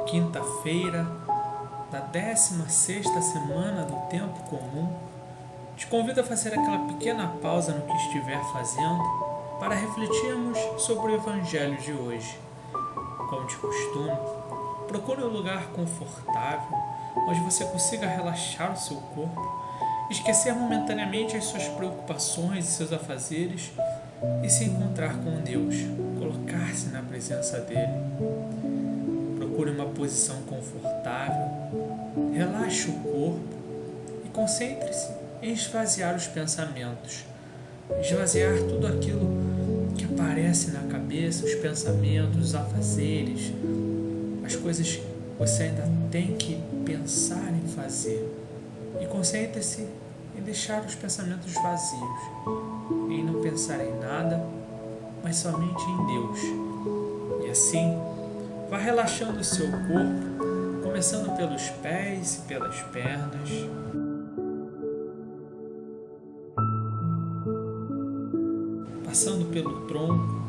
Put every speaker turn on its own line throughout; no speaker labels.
quinta-feira da 16ª semana do tempo comum, te convido a fazer aquela pequena pausa no que estiver fazendo para refletirmos sobre o Evangelho de hoje. Como de costume, procure um lugar confortável onde você consiga relaxar o seu corpo, esquecer momentaneamente as suas preocupações e seus afazeres e se encontrar com Deus, colocar-se na presença dele. Procure uma posição confortável, relaxe o corpo e concentre-se em esvaziar os pensamentos, esvaziar tudo aquilo que aparece na cabeça, os pensamentos, os afazeres, as coisas que você ainda tem que pensar em fazer. E concentre-se em deixar os pensamentos vazios, em não pensar em nada, mas somente em Deus. E assim, vá relaxando o seu corpo, começando pelos pés e pelas pernas, passando pelo tronco,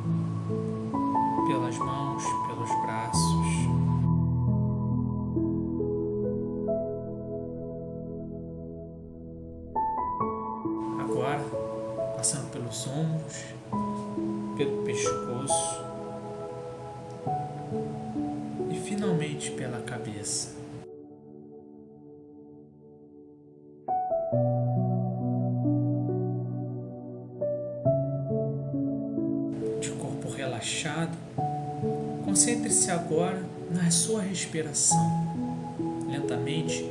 pelas mãos, pelos braços. Agora, passando pelos ombros, pelo pescoço e finalmente pela cabeça. De corpo relaxado, concentre-se agora na sua respiração. Lentamente,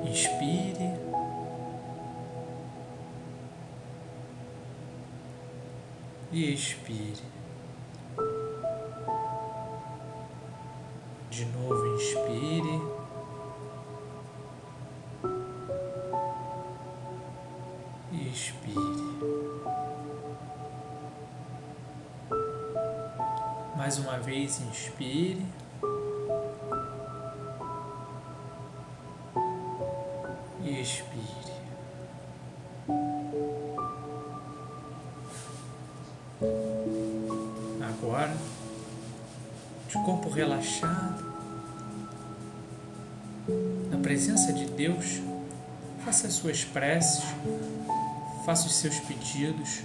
inspire e expire. De novo, inspire e expire. Mais uma vez, inspire e expire. Agora, de corpo relaxado, na presença de Deus, faça as suas preces, faça os seus pedidos,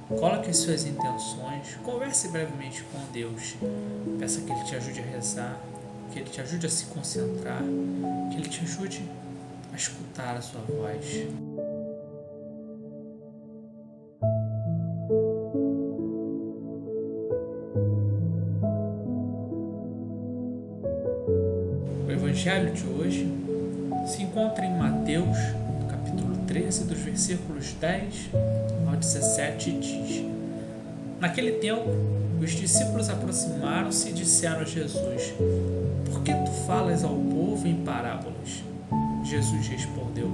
coloque as suas intenções, converse brevemente com Deus, peça que Ele te ajude a rezar, que Ele te ajude a se concentrar, que Ele te ajude a escutar a sua voz. O Evangelho de hoje se encontra em Mateus, capítulo 13, dos versículos 10 ao 17, e diz: Naquele tempo, os discípulos aproximaram-se e disseram a Jesus: Por que tu falas ao povo em parábolas? Jesus respondeu: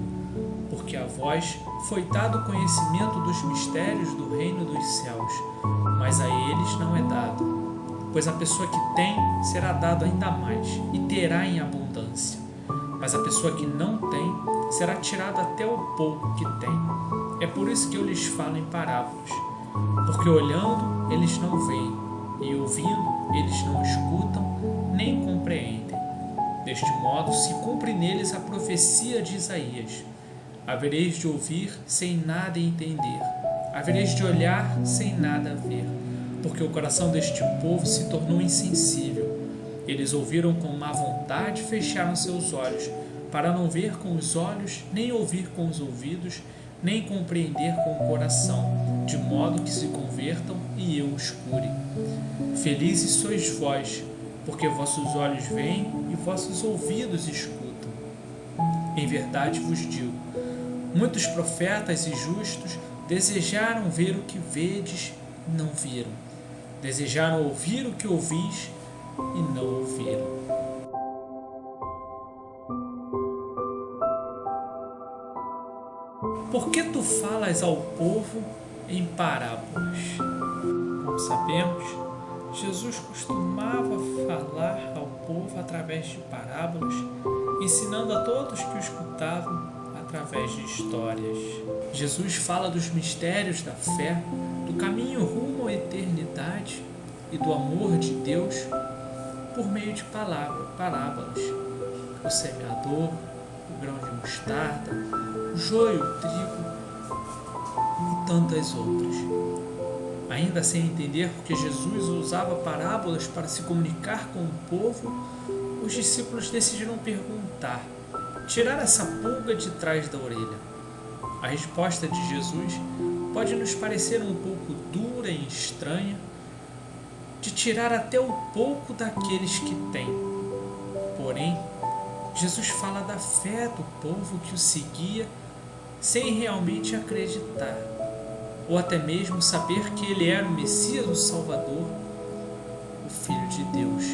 Porque a vós foi dado o conhecimento dos mistérios do reino dos céus, mas a eles não é dado. Pois a pessoa que tem será dado ainda mais e terá em abundância. Mas a pessoa que não tem será tirada até o pouco que tem. É por isso que eu lhes falo em parábolas. Porque olhando, eles não veem, e ouvindo, eles não escutam, nem compreendem. Deste modo, se cumpre neles a profecia de Isaías: havereis de ouvir sem nada entender, havereis de olhar sem nada ver. Porque o coração deste povo se tornou insensível. Eles ouviram com má vontade e fecharam seus olhos, para não ver com os olhos, nem ouvir com os ouvidos, nem compreender com o coração, de modo que se convertam e eu os cure. Felizes sois vós, porque vossos olhos veem e vossos ouvidos escutam. Em verdade vos digo, muitos profetas e justos desejaram ver o que vedes e não viram. Desejaram ouvir o que ouvis e não ouviram. Por que tu falas ao povo em parábolas? Como sabemos, Jesus costumava falar ao povo através de parábolas, ensinando a todos que o escutavam através de histórias. Jesus fala dos mistérios da fé, do caminho rumo à eternidade e do amor de Deus por meio de parábolas. O semeador, o grão de mostarda, o joio, o trigo e tantas outras. Ainda sem entender porque Jesus usava parábolas para se comunicar com o povo, os discípulos decidiram perguntar, tirar essa pulga de trás da orelha. A resposta de Jesus pode nos parecer um pouco dura e estranha, de tirar até o pouco daqueles que têm. Porém, Jesus fala da fé do povo que o seguia sem realmente acreditar, ou até mesmo saber que ele era o Messias, o Salvador, o Filho de Deus.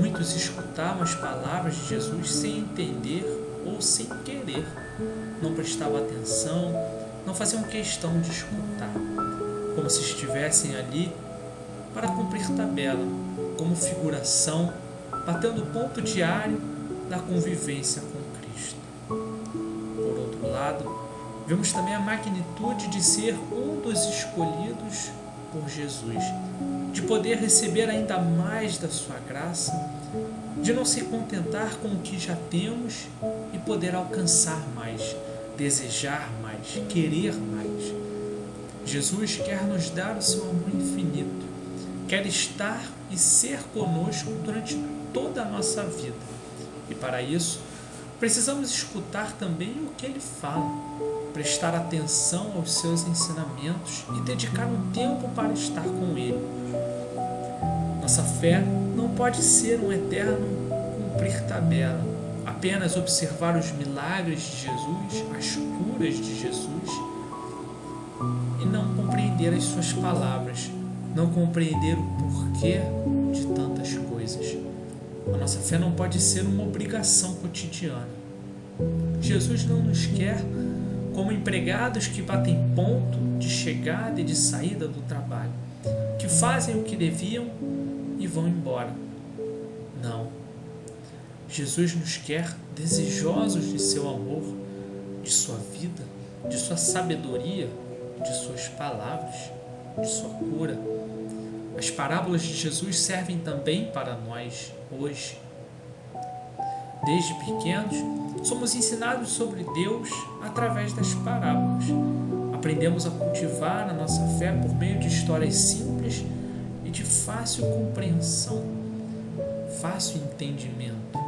Muitos escutavam as palavras de Jesus sem entender ou sem querer. Não prestavam atenção, não faziam questão de escutar, como se estivessem ali para cumprir tabela, como figuração, batendo o ponto diário da convivência com Cristo. Por outro lado, vemos também a magnitude de ser um dos escolhidos por Jesus, de poder receber ainda mais da sua graça, de não se contentar com o que já temos e poder alcançar mais, desejar mais, querer mais. Jesus quer nos dar o seu amor infinito, quer estar e ser conosco durante toda a nossa vida. E para isso, precisamos escutar também o que ele fala, prestar atenção aos seus ensinamentos e dedicar um tempo para estar com ele. Nossa fé não pode ser um eterno cumprir tabela, apenas observar os milagres de Jesus, as curas de Jesus e não compreender as suas palavras, não compreender o porquê de tantas coisas. A nossa fé não pode ser uma obrigação cotidiana. Jesus não nos quer como empregados que batem ponto de chegada e de saída do trabalho, que fazem o que deviam e vão embora. Não. Jesus nos quer desejosos de seu amor, de sua vida, de sua sabedoria, de suas palavras, de sua cura. As parábolas de Jesus servem também para nós hoje. Desde pequenos, somos ensinados sobre Deus através das parábolas. Aprendemos a cultivar a nossa fé por meio de histórias simples e de fácil compreensão, fácil entendimento.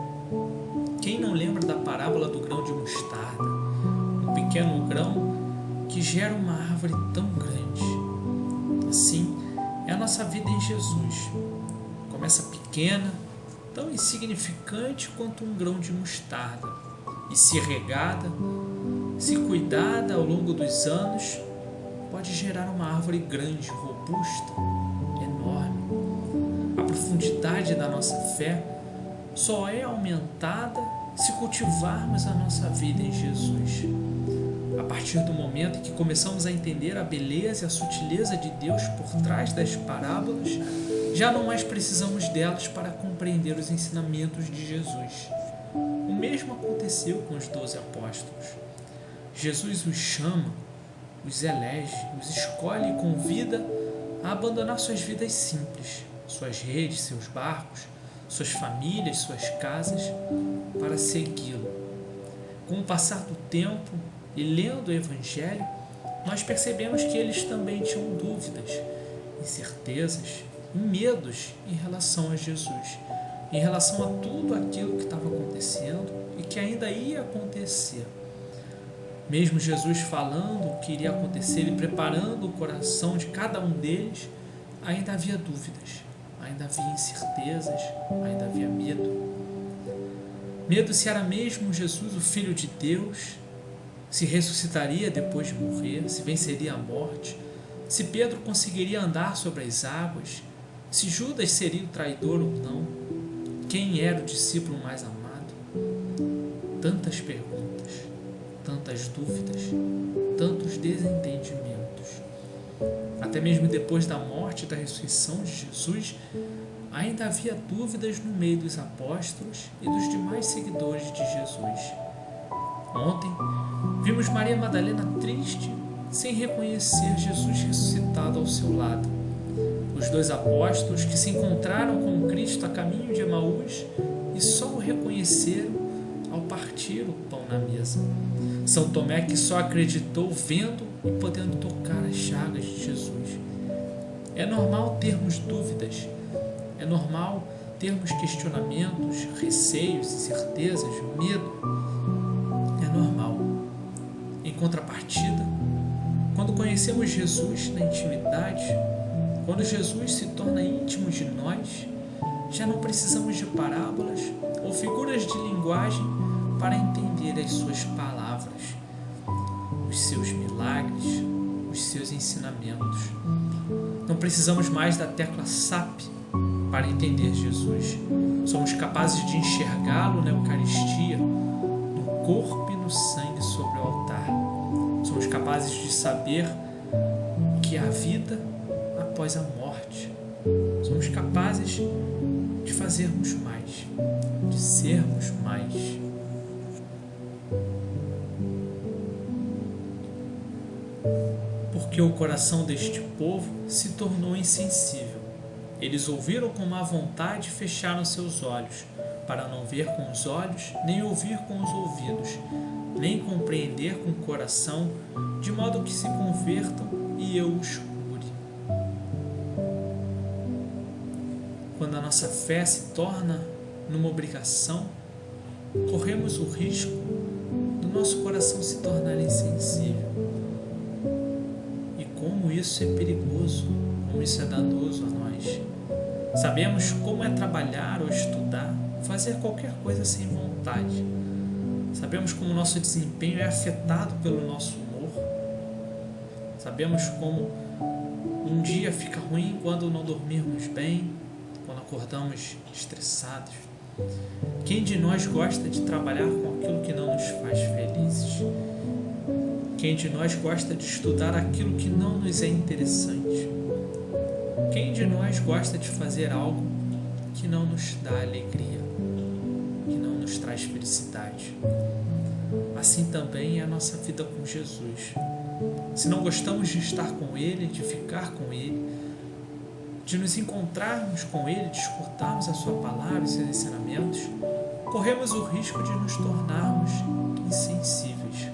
Quem não lembra da parábola do grão de mostarda? Um pequeno grão que gera uma árvore tão grande. Assim é a nossa vida em Jesus. Começa pequena, tão insignificante quanto um grão de mostarda, e se regada, se cuidada ao longo dos anos, pode gerar uma árvore grande, robusta, enorme. A profundidade da nossa fé só é aumentada se cultivarmos a nossa vida em Jesus. A partir do momento em que começamos a entender a beleza e a sutileza de Deus por trás das parábolas, já não mais precisamos delas para compreender os ensinamentos de Jesus. O mesmo aconteceu com os 12 apóstolos. Jesus os chama, os elege, os escolhe e convida a abandonar suas vidas simples, suas redes, seus barcos, suas famílias, suas casas, para segui-lo. Com o passar do tempo e lendo o Evangelho, nós percebemos que eles também tinham dúvidas, incertezas e medos em relação a Jesus, em relação a tudo aquilo que estava acontecendo e que ainda ia acontecer. Mesmo Jesus falando o que iria acontecer e preparando o coração de cada um deles, ainda havia dúvidas, ainda havia incertezas, ainda havia medo. Medo se era mesmo Jesus o Filho de Deus, se ressuscitaria depois de morrer, se venceria a morte, se Pedro conseguiria andar sobre as águas, se Judas seria o traidor ou não, quem era o discípulo mais amado. Tantas perguntas, tantas dúvidas, tantos desentendimentos. Até mesmo depois da morte e da ressurreição de Jesus, ainda havia dúvidas no meio dos apóstolos e dos demais seguidores de Jesus. Ontem, vimos Maria Madalena triste, sem reconhecer Jesus ressuscitado ao seu lado. Os os 2 apóstolos que se encontraram com Cristo a caminho de Emaús e só o reconheceram ao partir o pão na mesa. São Tomé, que só acreditou vendo e podendo tocar as chagas de Jesus. É normal termos dúvidas, é normal termos questionamentos, receios, incertezas, medo. É normal. Em contrapartida, quando conhecemos Jesus na intimidade, quando Jesus se torna íntimo de nós, já não precisamos de parábolas ou figuras de linguagem para entender as suas palavras, os seus milagres, os seus ensinamentos. Não precisamos mais da tecla SAP para entender Jesus. Somos capazes de enxergá-lo na Eucaristia, no corpo e no sangue sobre o altar. Somos capazes de saber que há vida após a morte. Somos capazes de fazermos mais, de sermos mais. Porque o coração deste povo se tornou insensível. Eles ouviram com má vontade e fecharam seus olhos, para não ver com os olhos, nem ouvir com os ouvidos, nem compreender com o coração, de modo que se convertam e eu os cure. Quando a nossa fé se torna numa obrigação, corremos o risco do nosso coração se tornar insensível. E como isso é perigoso, como isso é danoso a nós. Sabemos como é trabalhar ou estudar, fazer qualquer coisa sem vontade. Sabemos como o nosso desempenho é afetado pelo nosso humor. Sabemos como um dia fica ruim quando não dormirmos bem, quando acordamos estressados. Quem de nós gosta de trabalhar com aquilo que não nos faz felizes? Quem de nós gosta de estudar aquilo que não nos é interessante? Quem de nós gosta de fazer algo que não nos dá alegria, que não nos traz felicidade? Assim também é a nossa vida com Jesus. Se não gostamos de estar com Ele, de ficar com Ele, de nos encontrarmos com Ele, de escutarmos a Sua palavra e seus ensinamentos, corremos o risco de nos tornarmos insensíveis.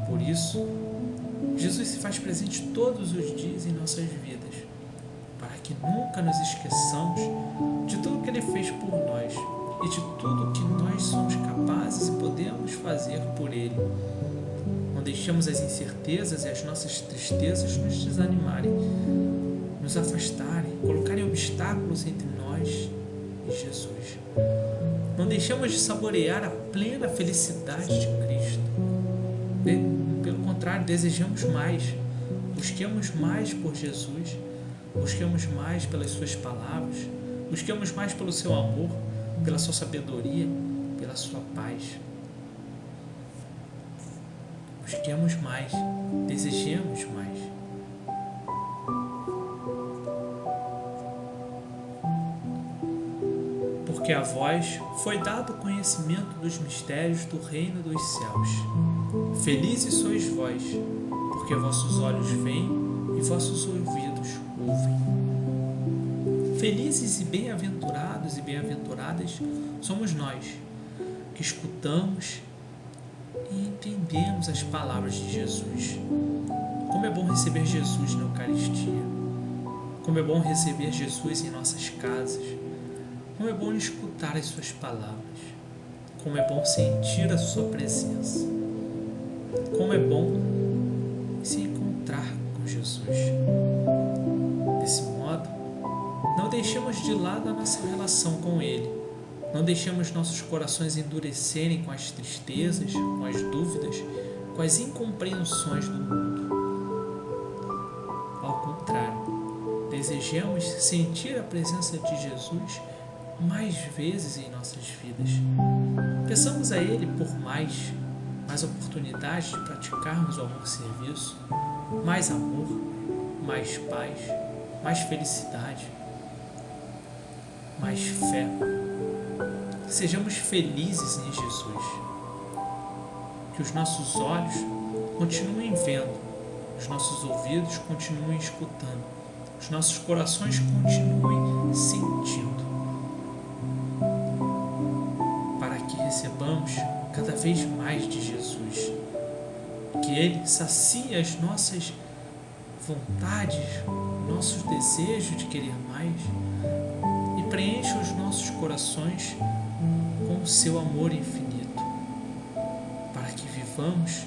Por isso, Jesus se faz presente todos os dias em nossas vidas, para que nunca nos esqueçamos de tudo que Ele fez por nós e de tudo que nós somos capazes e podemos fazer por Ele. Não deixemos as incertezas e as nossas tristezas nos desanimarem, nos afastarem, colocarem obstáculos entre nós e Jesus. Não deixemos de saborear a plena felicidade de Cristo. Pelo contrário, desejamos mais. Busquemos mais por Jesus. Busquemos mais pelas suas palavras. Busquemos mais pelo seu amor, pela sua sabedoria, pela sua paz. Busquemos mais. Desejemos mais. Porque a vós foi dado o conhecimento dos mistérios do reino dos céus. Felizes sois vós, porque vossos olhos veem e vossos ouvidos ouvem. Felizes e bem-aventurados e bem-aventuradas somos nós, que escutamos e entendemos as palavras de Jesus. Como é bom receber Jesus na Eucaristia. Como é bom receber Jesus em nossas casas. Como é bom escutar as suas palavras. Como é bom sentir a sua presença. Como é bom se encontrar com Jesus. Desse modo, não deixemos de lado a nossa relação com Ele. Não deixemos nossos corações endurecerem com as tristezas, com as dúvidas, com as incompreensões do mundo. Ao contrário, desejamos sentir a presença de Jesus mais vezes em nossas vidas. Peçamos a Ele por mais oportunidades de praticarmos o amor-serviço, mais amor, mais paz, mais felicidade, mais fé. Sejamos felizes em Jesus. Que os nossos olhos continuem vendo, os nossos ouvidos continuem escutando, os nossos corações continuem sentindo, para que recebamos cada vez mais de Jesus, que Ele sacie as nossas vontades, nossos desejos de querer mais e preencha os nossos corações com o seu amor infinito, para que vivamos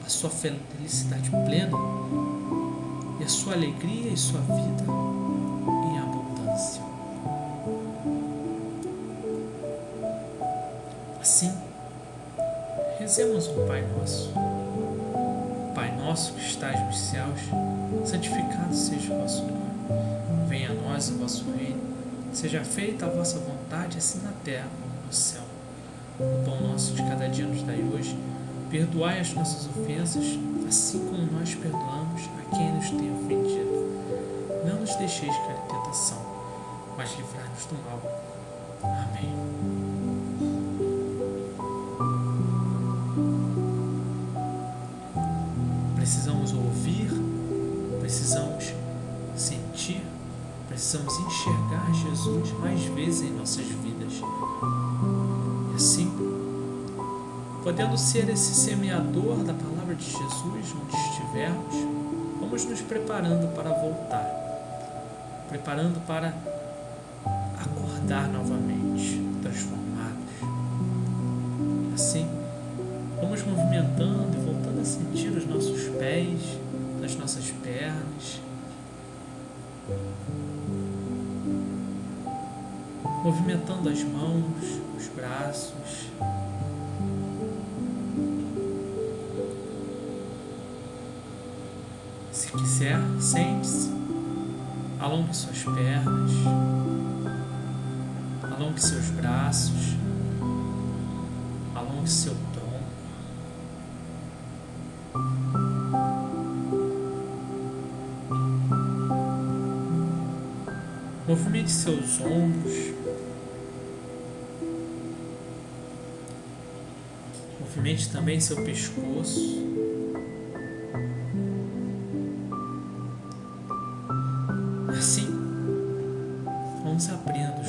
a sua felicidade plena e a sua alegria e sua vida em abundância. Assim, rezemos o Pai Nosso. Pai nosso que estás nos céus, santificado seja o vosso nome. Venha a nós o vosso reino. Seja feita a vossa vontade, assim na terra como no céu. O pão nosso de cada dia nos dai hoje. Perdoai as nossas ofensas, assim como nós perdoamos a quem nos tem ofendido. Não nos deixeis cair em tentação, mas livrai-nos do mal. Amém. Precisamos ouvir, precisamos sentir, precisamos enxergar Jesus mais vezes em nossas vidas. E assim, podendo ser esse semeador da palavra de Jesus onde estivermos, vamos nos preparando para voltar, preparando para acordar novamente, transformados. Assim, vamos movimentando e voltando a sentir os nossos pés, as nossas pernas, movimentando as mãos, os braços, se quiser, sente-se, alongue suas pernas, alongue seus braços, alongue seu tronco. Movimente seus ombros, movimente também seu pescoço. Assim, vamos abrindo